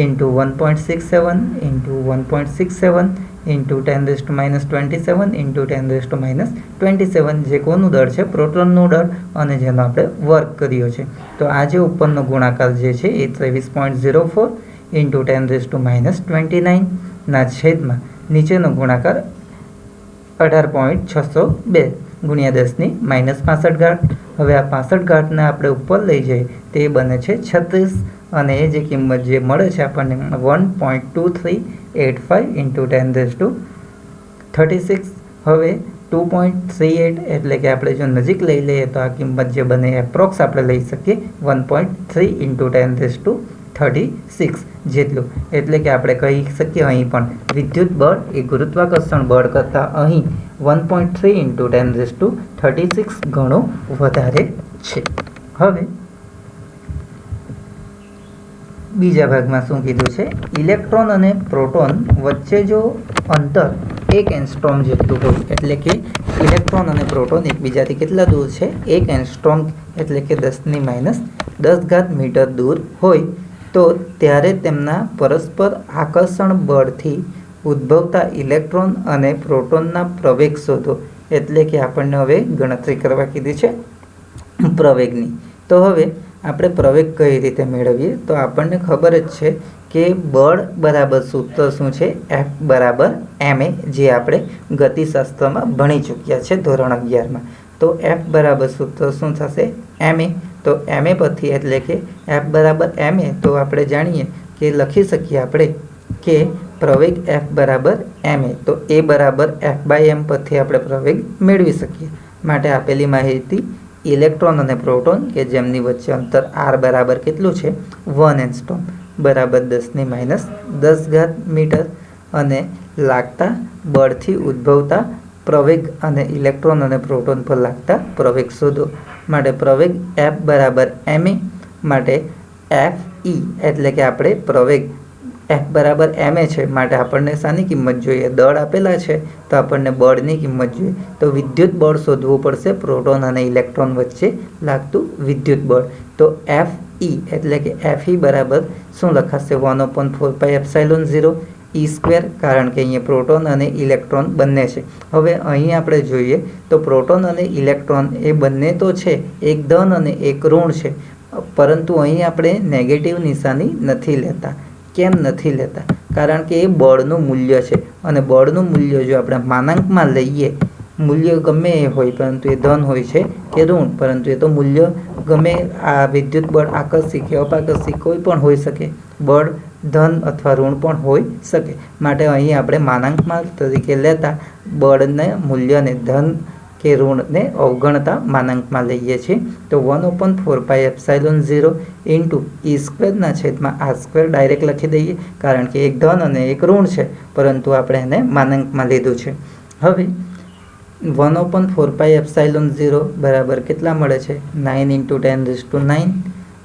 into 1.67 into 1.67 into 10⁻27 into 10⁻27, જે કોનું દળ છે? પ્રોટોનનું દળ, અને જેનો આપણે વર્ક કર્યો છે. તો આ જે ઉપરનો ગુણાકાર જે છે એ 23.04 ઇન્ટુ 10⁻29 ના છેદમાં નીચેનો ગુણાકાર 18.602. ગુણ્યા 10⁻65 ઘાત। હવે આ 65 ઘાતને આપણે ઉપર લઈ જઈએ તે બને છે 36 અને એ જે કિંમત જે મળે છે આપણને 1.2385 × 10⁻36। હવે 2.38 એટલે કે આપણે જો નજીક લઈ લઈએ તો આ કિંમત જે બને એપ્રોક્સ આપણે લઈ શકીએ 1.3 × 10⁻36 જેટલું। એટલે કે આપણે કહી શકીએ અહીં પણ વિદ્યુત બળ એ ગુરુત્વાકર્ષણ બળ કરતાં અહીં 1.3 × 10⁻36 ગણું વધારે છે। હવે બીજા ભાગમાં શું કીધું છે, ઇલેક્ટ્રોન અને પ્રોટોન વચ્ચે જો અંતર 1 એંગસ્ટ્રોમ જેટલું હોય એટલે કે ઇલેક્ટ્રોન અને પ્રોટોન એકબીજાથી કેટલા દૂર છે, 1 એંગસ્ટ્રોમ એટલે કે 10⁻10 મીટર દૂર હોય તો ત્યારે તેમના પરસ્પર આકર્ષણ બળથી ઉદ્ભવતા ઇલેક્ટ્રોન અને પ્રોટોનના પ્રવેગ શોધો। એટલે કે આપણને હવે ગણતરી કરવા કીધી છે પ્રવેગની। તો હવે આપણે પ્રવેગ કઈ રીતે મેળવીએ તો આપણને ખબર જ છે કે બળ બરાબર સૂત્ર શું છે, F બરાબર ma, જે આપણે ગતિશાસ્ત્રમાં ભણી ચૂક્યા છે ધોરણ 11માં। તો F બરાબર સૂત્ર શું થશે, ma। તો ma પરથી એટલે કે F બરાબર ma તો આપણે જાણીએ કે લખી શકીએ આપણે કે પ્રવેગ F બરાબર ma। તો a બરાબર F/m પરથી આપણે પ્રવેગ મેળવી શકીએ। માટે આપેલી માહિતી ઇલેક્ટ્રોન અને પ્રોટોન કે જેમની વચ્ચે અંતર r બરાબર કેટલું છે, 1 એંગસ્ટ્રોમ બરાબર 10⁻10 મીટર અને લાગતા બળથી ઉદ્ભવતા પ્રવેગ અને ઇલેક્ટ્રોન અને પ્રોટોન પર લાગતા પ્રવેગ શોધો। માટે પ્રવેગ F બરાબર ma માટે Fe એટલે કે આપણે પ્રવેગ F બરાબર ma છે માટે આપણને શાની કિંમત જોઈએ, દળ આપેલા છે તો આપણને બળની કિંમત જોઈએ। તો વિદ્યુત બળ શોધવું પડશે પ્રોટોન અને ઇલેક્ટ્રોન વચ્ચે લાગતું વિદ્યુત બળ। તો Fe એટલે કે Fe બરાબર શું લખાશે, 1/4πε0 e², કારણ કે અહીંયા પ્રોટોન અને ઇલેક્ટ્રોન બંને છે। હવે અહીં આપણે જોઈએ તો પ્રોટોન અને ઇલેક્ટ્રોન એ બંને તો છે, એક ધન અને એક ઋણ છે, પરંતુ અહીં આપણે નેગેટિવ નિશાની નથી લેતા। કેમ નથી લેતા, કારણ કે એ બળનું મૂલ્ય છે અને બળનું મૂલ્ય જો આપણે માનાંકમાં લઈએ, મૂલ્ય ગમે એ હોય પરંતુ એ ધન હોય છે કે ઋણ, પરંતુ એ તો મૂલ્ય ગમે આ વિદ્યુત બળ આકર્ષિક કે અપાકર્ષિક કોઈ પણ હોઈ શકે, બળ ધન અથવા ઋણ પણ હોઈ શકે। માટે અહીં આપણે માનાંકમાં તરીકે લેતા બળને મૂલ્યને ધન કે ઋણને અવગણતા માનાંકમાં લઈએ છીએ। તો 1/4πε0 × e²r² ડાયરેક્ટ લખી દઈએ, કારણ કે એક ધન અને એક ઋણ છે પરંતુ આપણે એને માનાંકમાં લીધું છે। હવે 1/4πε0 બરાબર કેટલા મળે છે, 9 × 10⁹।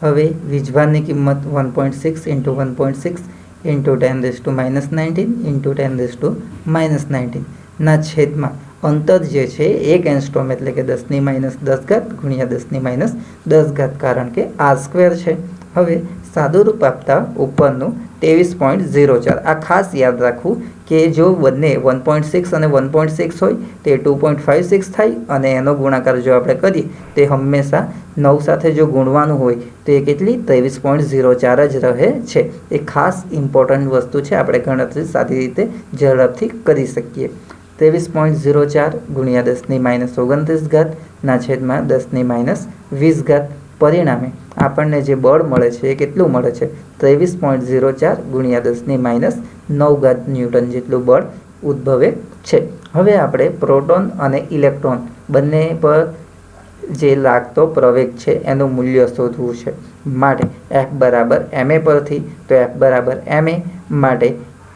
હવે વીજભારની કિંમત 1.6 × 1.6 × 10⁻19 × 10⁻19 ના છેદમાં અંતર જે છે 1 એંગસ્ટ્રોમ એટલે કે 10⁻10 ગુણ્યા 10⁻10, કારણ કે r² છે। હવે સાદું રૂપ આપતા ઉપરનું 23.04, આ ખાસ યાદ રાખવું કે જો બંને 1.6 અને 1.6 હોય તે 2.56 થાય અને એનો ગુણાકાર જો આપણે કરીએ તે હંમેશા 9 સાથે જો ગુણવાનું હોય તો એ કેટલી 23.04 જ રહે છે। એ ખાસ ઇમ્પોર્ટન્ટ વસ્તુ છે, આપણે ગણતરી સારી રીતે ઝડપથી કરી શકીએ। 23.04 ગુણ્યા 10⁻29 ના છેદમાં 10⁻20। પરિણામે આપણને જે બળ મળે છે એ કેટલું મળે છે, 23.04 ગુણ્યા 10⁻9 ન્યૂટન જેટલું બળ ઉદ્ભવે છે। હવે આપણે પ્રોટોન અને ઇલેક્ટ્રોન બંને પર જે લાગતો પ્રવેગ છે એનું મૂલ્ય શોધવું છે। માટે F બરાબર ma પરથી તો F બરાબર ma માટે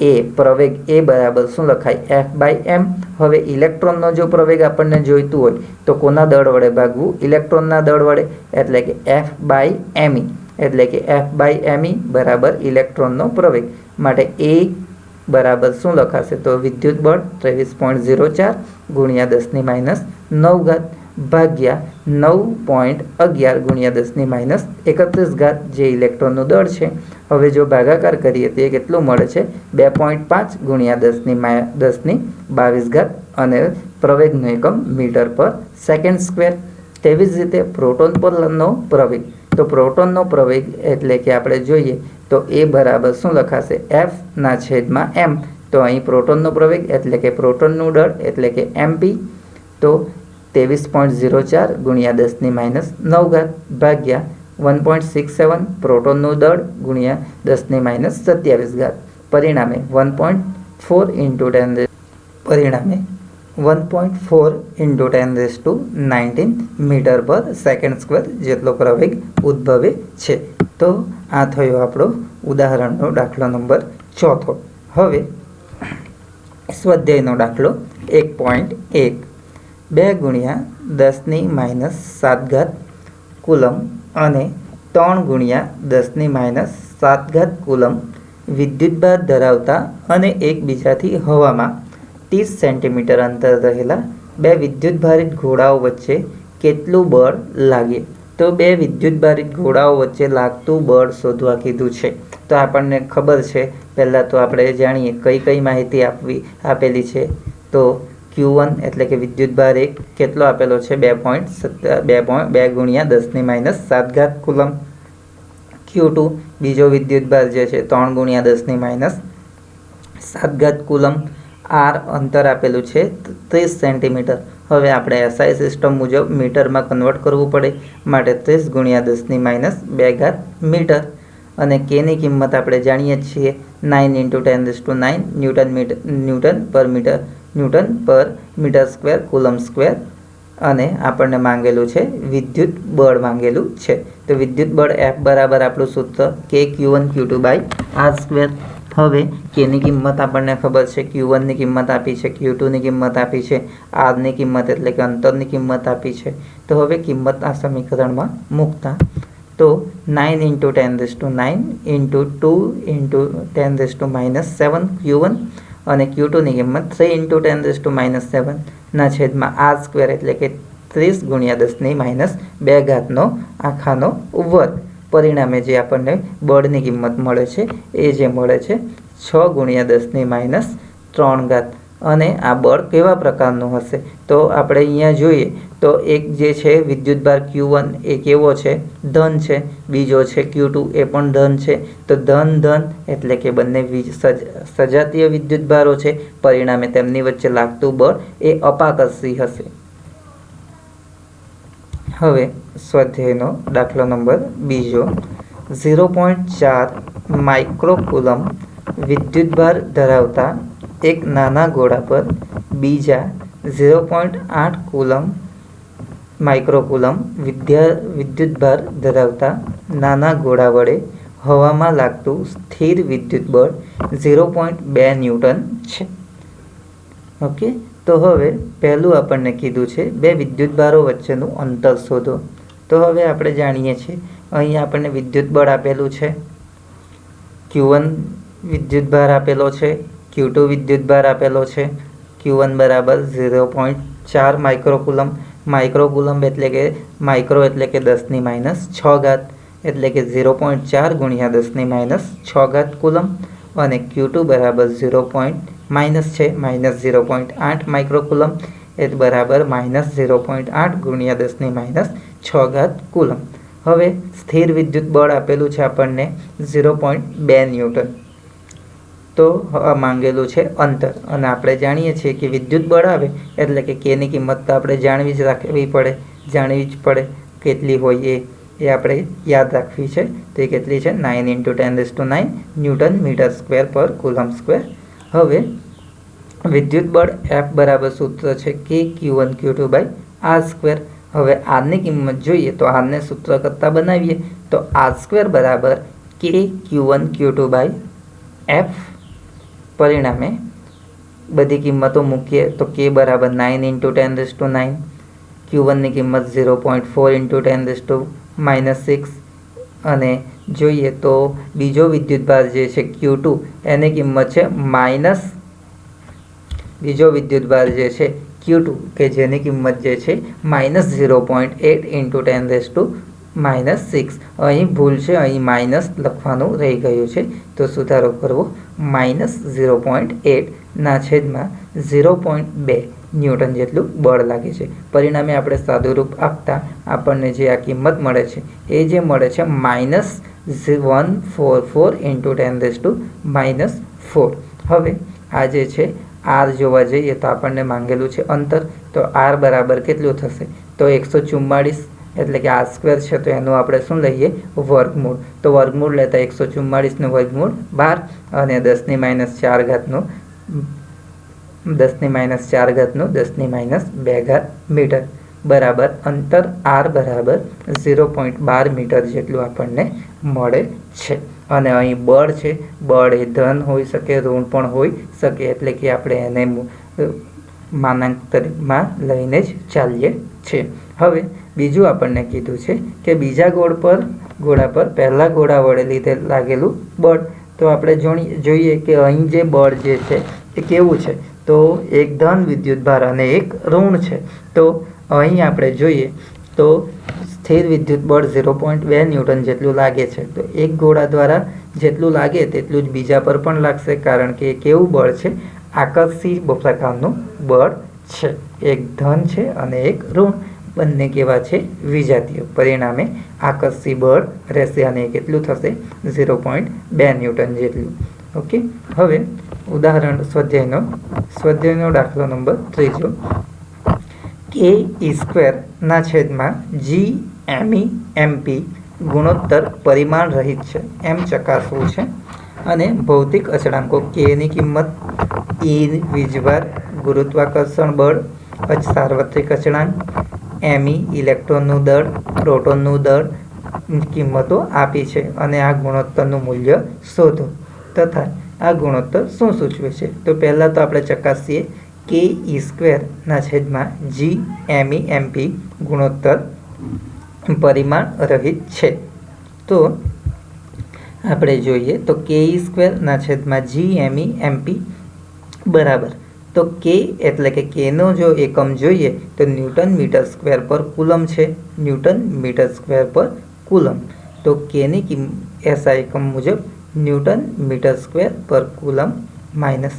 એ પ્રવેગ એ બરાબર શું લખાય, F/m। હવે ઇલેક્ટ્રોનનો જો પ્રવેગ આપણને જોઈતું હોય તો કોના દળ વડે ભાગવું, ઇલેક્ટ્રોનના દળ વડે, એટલે કે F/me એટલે કે F/me બરાબર ઇલેક્ટ્રોનનો પ્રવેગ। માટે એ બરાબર શું લખાશે, તો વિદ્યુત બળ 23.04 ગુણ્યા 10⁻9 ભાગ્યા 9.11 ગુણ્યા 10⁻31 જે ઇલેક્ટ્રોનનું દળ છે। હવે જો ભાગાકાર કરીએ તો એ કેટલું મળે છે, 2.5 ગુણ્યા 10⁻22 અને પ્રવેગનો એકમ મીટર/સેકન્ડ²। તેવી જ રીતે પ્રોટોન પરનો પ્રવેગ, તો પ્રોટોનનો પ્રવેગ એટલે કે આપણે જોઈએ તો એ બરાબર શું લખાશે, F/m। તો અહીં પ્રોટોનનો પ્રવેગ એટલે કે પ્રોટોનનું દળ એટલે કે mp, તો 23.04 ગુણ્યા 10⁻9 ભાગ્યા 1.67 પ્રોટોનનું દળ ગુણ્યા 10⁻27 પરિણામે 1.4 ઇન્ટુ 10 પરિણામે 1.4 ઇન્ટુ 10⁻19 મીટર પર સેકન્ડ સ્ક્વેર જેટલો પ્રવેગ ઉદ્ભવે છે. તો આ થયો આપણો ઉદાહરણનો દાખલો નંબર 4. હવે સ્વાધ્યાયનો દાખલો 1.1 2 ગુણ્યા 10⁻7 કુલમ અને 3 ગુણ્યા 10⁻7 કુલમ વિદ્યુતભાર ધરાવતા અને એકબીજાથી હવામાં 30 સેન્ટીમીટર અંતર રહેલા બે વિદ્યુતભારિત ઘોડાઓ વચ્ચે કેટલું બળ લાગે? તો બે વિદ્યુતભારિત ઘોડાઓ વચ્ચે લાગતું બળ શોધવા કીધું છે. તો આપણને ખબર છે, પહેલાં તો આપણે જાણીએ કઈ માહિતી આપેલી છે. તો Q1 એટલે કે વિદ્યુતભાર 1 કેટલો આપેલો છે? 2 ગુણ્યા 10⁻7 કુલમ. Q2 બીજો વિદ્યુતભાર જે છે 3 ગુણ્યા 10⁻7 કુલમ. R અંતર આપેલું છે 30 સેન્ટીમીટર. હવે આપણે SI સિસ્ટમ મુજબ મીટરમાં કન્વર્ટ કરવું પડે, માટે 30 ગુણ્યા 10⁻2 મીટર. અને Kની કિંમત આપણે જાણીએ છીએ 9 ઇન્ટુ 10⁹ ન્યૂટન પર મીટર સ્ક્વેર કુલમ સ્ક્વેર. અને આપણને માંગેલું છે વિદ્યુત બળ માંગેલું છે. તો વિદ્યુત બળ F બરાબર આપણું સૂત્ર KQ1 Q2 બાય R². હવે Kની કિંમત આપણને ખબર છે, Q1ની કિંમત આપી છે, Q2ની કિંમત આપી છે, Rની કિંમત એટલે કે અંતરની કિંમત આપી છે. તો હવે કિંમત આ સમીકરણમાં મૂકતા તો 9 ઇન્ટુ 10⁹ ઇન્ટુ 2 ઇન્ટુ 10⁻7 Q1 અને Q2ની કિંમત 3 ઇન્ટુ 10⁻7 ના છેદમાં R² એટલે કે 30 ગુણ્યા 10⁻2 આખાનો વર્ગ. પરિણામે જે આપણને બળની કિંમત મળે છે એ જે મળે છે 6 ગુણ્યા 10⁻3. અને આ બળ કેવા પ્રકારનું હશે? તો આપણે અહીંયા જોઈએ તો એક જે છે વિદ્યુતભાર Q1 એ કેવો છે? ધન છે. બીજો છે Q2 એ પણ ધન છે. તો ધન એટલે કે બંને સજાતીય વિદ્યુતભારો છે. પરિણામે તેમની વચ્ચે લાગતું બળ એ અપાકર્ષી હશે. હવે સ્વાધ્યાયનો દાખલો નંબર 2 0.4 માઇક્રોકુલમ વિદ્યુતભાર ધરાવતા એક નાના ગોળા પર બીજા 0.8 માઇક્રોકુલમ વિદ્યુતભાર ધરાવતા નાના ગોળા વડે હવામાં લાગતું સ્થિર વિદ્યુત બળ 0.2 ન્યૂટન છે. ઓકે, તો હવે પહેલું આપણને કીધું છે બે વિદ્યુતભારો વચ્ચેનું અંતર શોધો. તો હવે આપણે જાણીએ છીએ અહીં આપણને વિદ્યુત બળ આપેલું છે. Q1 વિદ્યુતભાર આપેલો છે, Q2 વિદ્યુતભાર આપેલો છે. Q1 બરાબર 0.4 માઇક્રોકુલમ. માઇક્રોકુલમ એટલે કે માઇક્રો એટલે કે 10⁻6 એટલે કે 0.4 ગુણ્યા 10⁻6 કુલમ. અને Q2 બરાબર -0.8 માઇક્રોકુલમ એ બરાબર -0.8 ગુણ્યા 10⁻6 કુલમ. હવે સ્થિર વિદ્યુત બળ આપેલું છે આપણને 0.2 ન્યૂટન. તો માંગેલું છે અંતર. અને આપણે જાણીએ છીએ કે વિદ્યુત બળ આવે એટલે કે Kની કિંમત તો આપણે જાણવી જ પડે. કેટલી હોય એ આપણે યાદ રાખવી છે. તો એ કેટલી છે? 9 ઇન્ટુ 10⁹ ન્યૂટન મીટર સ્ક્વેર પર કુલમ સ્ક્વેર. હવે વિદ્યુત બળ F બરાબર સૂત્ર છે KQ1 Q2 બાય R². હવે Rની કિંમત જોઈએ તો Rને સૂત્ર કરતાં બનાવીએ તો R² બરાબર KQ1 Q2 બાય F. પરિણામે બધી કિંમતો મૂકીએ તો K બરાબર 9 ઇન્ટુ 10⁹ Q1ની કિંમત 0.4 ઇન્ટુ 10⁻6. અને જોઈએ તો બીજો વિદ્યુતભાર જે છે Q2 એની કિંમત છે બીજો વિદ્યુતભાર જે છે Q2 કે જેની કિંમત જે છે -0.8 ઇન્ટુ 10⁻6. અહીં ભૂલ છે, અહીં માઇનસ લખવાનું રહી ગયું છે, તો સુધારો કરવો. -0.8 ના છેદમાં 0.2 ન્યૂટન જેટલું બળ લાગે છે. પરિણામે આપણે સાદુરૂપ આપતા આપણને જે આ કિંમત મળે છે એ જે મળે છે -144 ઇન્ટુ 10⁻4. હવે આ જે છે આર જોવા જઈએ તો આપણને માંગેલું છે અંતર, તો આર બરાબર કેટલું થશે? તો 144 એટલે કે આર સ્ક્વેર છે, તો એનું આપણે શું લઈએ? વર્ગમૂળ. તો વર્ગમૂળ લેતા 144નું વર્ગમૂળ 12 અને 10⁻4 ઘાતનું 10⁻2 મીટર બરાબર અંતર આર બરાબર 0.12 મીટર જેટલું આપણને મળે છે. અને અહીં બળ છે, બળ એ ધન હોઈ શકે, ઋણ પણ હોઈ શકે, એટલે કે આપણે એને માનાંકમાં લઈને જ ચાલીએ છીએ. હવે બીજું આપણને કીધું છે કે બીજા ગોળા પર પહેલા ગોળા વડે લાગેલું બળ. તો આપણે જોઈએ કે અહીં જે બળ જે છે એ કેવું છે? તો એક ધન વિદ્યુતભાર અને એક ઋણ છે. તો અહીં આપણે જોઈએ તો સ્થિર વિદ્યુત બળ 0.2 ન્યૂટન જેટલું લાગે છે. તો એક ગોળા દ્વારા જેટલું લાગે તેટલું જ બીજા પર પણ લાગશે, કારણ કે કેવું બળ છે? આકર્ષી પ્રકારનું બળ છે. એક ધન છે અને એક ઋણ, બંને કેવા છે? વિજાતીય. પરિણામે આકર્ષી બળ રહેશે અને કેટલું થશે? 0.2 ન્યૂટન જેટલું. ઓકે. હવે ઉદાહરણ સ્વાધ્યાયનો દાખલો નંબર 3. કે સ્ક્વેરના છેદમાં જી એમઈ એમપી ગુણોત્તર પરિમાણ રહિત છે એમ ચકાસવું છે. અને ભૌતિક અચળાંકો કેની કિંમત, ઈ વીજભાર, ગુરુત્વાકર્ષણ બળ, સાર્વત્રિક અચળાંક, એમઈ ઇલેક્ટ્રોનનું દળ, પ્રોટોનનું દળ કિંમતો આપી છે અને આ ગુણોત્તરનું મૂલ્ય શોધો તથા આ ગુણોત્તર શું સૂચવે છે? તો પહેલાં તો આપણે ચકાસીએ કે સ્ક્વેરના છેદમાં જી એમઈ એમપી ગુણોત્તર પરિમાણ રહિત છે. તો આપણે જોઈએ તો કે સ્ક્વેરના છેદમાં જી એમઈ એમપી બરાબર, તો કે એટલે કે કેનો જો એકમ જોઈએ તો ન્યૂટન મીટર સ્ક્વેર પર કુલમ છે. ન્યૂટન મીટર સ્ક્વેર પર કુલમ. તો કેની એસઆઈ એકમ મુજબ ન્યૂટન મીટર સ્ક્વેર પર કુલમ માઇનસ.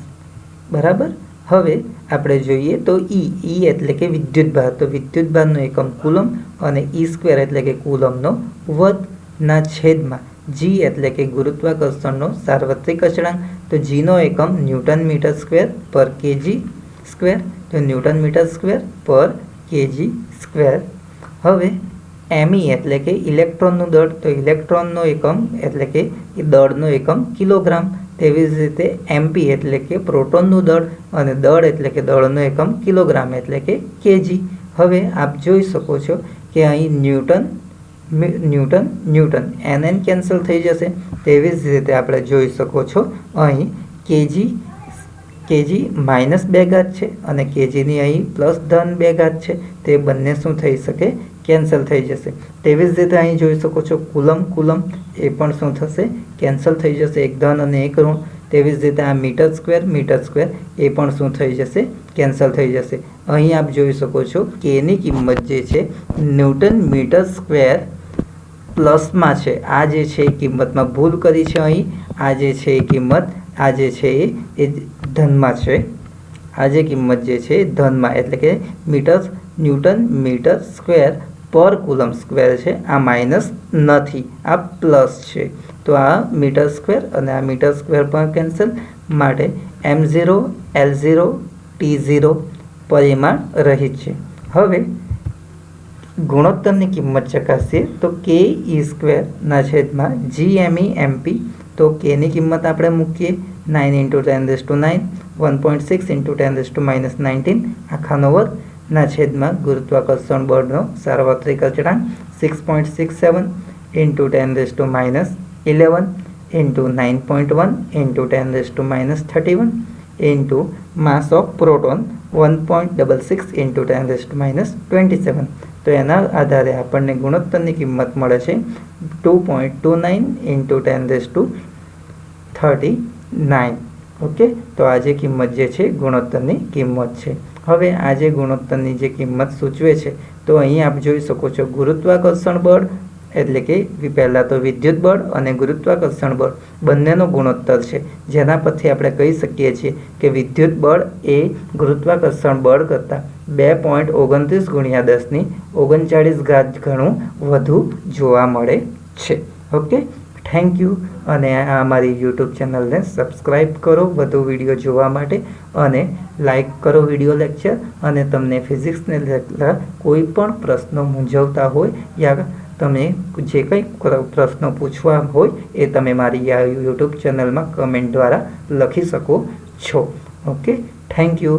બરાબર. હવે આપણે જોઈએ તો ઈ એટલે કે વિદ્યુતભાર. તો વિદ્યુતભારનો એકમ કુલમ અને ઈ સ્ક્વેર એટલે કે કુલમનો વર્ગના છેદમાં જી એટલે કે ગુરુત્વાકર્ષણનો સાર્વત્રિક અચળાંક. તો જીનો એકમ ન્યૂટન મીટર સ્ક્વેર પર કેજી સ્ક્વેર. તો ન્યૂટન મીટર સ્ક્વેર પર કેજી સ્ક્વેર. હવે એમઈ એટલે કે ઇલેક્ટ્રોનનું દળ. તો ઇલેક્ટ્રોનનો એકમ એટલે કે દળનો એકમ કિલોગ્રામ. તેવી જ રીતે એમપી એટલે કે પ્રોટોનનું દળ અને દળ એટલે કે દળનો એકમ કિલોગ્રામ એટલે કે કેજી. હવે આપ જોઈ શકો છો કે અહીં ન્યૂટન એન કેન્સલ થઈ જશે. તેવી જ રીતે આપણે જોઈ શકો છો અહીં કેજી -2 છે અને કેજીની અહીં +2 છે. તે બંને શું થઈ શકે? કેન્સલ થઈ જશે. તેવી જ રીતે અહીં જોઈ શકો છો કુલમ એ પણ શું થશે? કેન્સલ થઈ જશે. એક ધન અને એક ઋણ. તેવી જ રીતે આ મીટર સ્ક્વેર એ પણ શું થઈ જશે? કેન્સલ થઈ જશે. અહીં આપ જોઈ શકો છો કે એની કિંમત જે છે ન્યૂટન મીટર સ્ક્વેર પ્લસમાં છે. આ જે છે એ કિંમતમાં ભૂલ કરી છે. અહીં આ જે છે એ કિંમત આ જે છે એ ધનમાં છે. આ જે કિંમત જે છે એ ધનમાં એટલે કે ન્યૂટન મીટર સ્ક્વેર પર કુલમ સ્ક્વેર છે. આ માઇનસ નથી, આ પ્લસ છે. તો આ મીટર સ્ક્વેર અને આ મીટર સ્ક્વેર પણ કેન્સલ. માટે m0 l0 t0 પરિમાણ રહિત છે. હવે ગુણોત્તરની કિંમત ચકાસીએ તો કે સ્ક્વેરના છેદમાં જી એમઈ એમપી. તો કેની કિંમત આપણે મૂકીએ 9 × 10⁹ 1.6 × 10⁻19 આખાનો વર્ગ ના છેદમાં ગુરુત્વાકર્ષણ બળનો સાર્વત્રિક અચળાંક 6.67 × 10⁻11 × 9.1 × 10⁻31 into mass of proton 1.66 × 10⁻27. તો એના આધારે આપણને ગુણોત્તરની કિંમત મળે છે 2.29 × 10⁻39. ઓકે. તો આ જે કિંમત જે છે ગુણોત્તરની કિંમત છે. હવે આ જે ગુણોત્તરની જે કિંમત સૂચવે છે તો અહીં આપ જોઈ શકો છો ગુરુત્વાકર્ષણ બળ એટલે કે પહેલાં તો વિદ્યુત બળ અને ગુરુત્વાકર્ષણ બળ બંનેનો ગુણોત્તર છે. જેના પરથી આપણે કહી શકીએ છીએ કે વિદ્યુત બળ એ ગુરુત્વાકર્ષણ બળ કરતાં 2.29 × 10⁻39 ગણું વધુ જોવા મળે છે. ઓકે. Thank you. અને આ મારી યુટ્યુબ ચેનલને સબસ્ક્રાઈબ કરો વધુ વિડીયો જોવા માટે, અને લાઈક કરો વિડીયો લેક્ચર. અને તમને ફિઝિક્સને લગતા કોઈ પણ પ્રશ્નો મૂંઝવતા હોય યા તમે જે કંઈ પ્રશ્નો પૂછવા હોય એ તમે મારી આ યુટ્યુબ ચેનલમાં કમેન્ટ દ્વારા લખી શકો છો. Okay, thank you.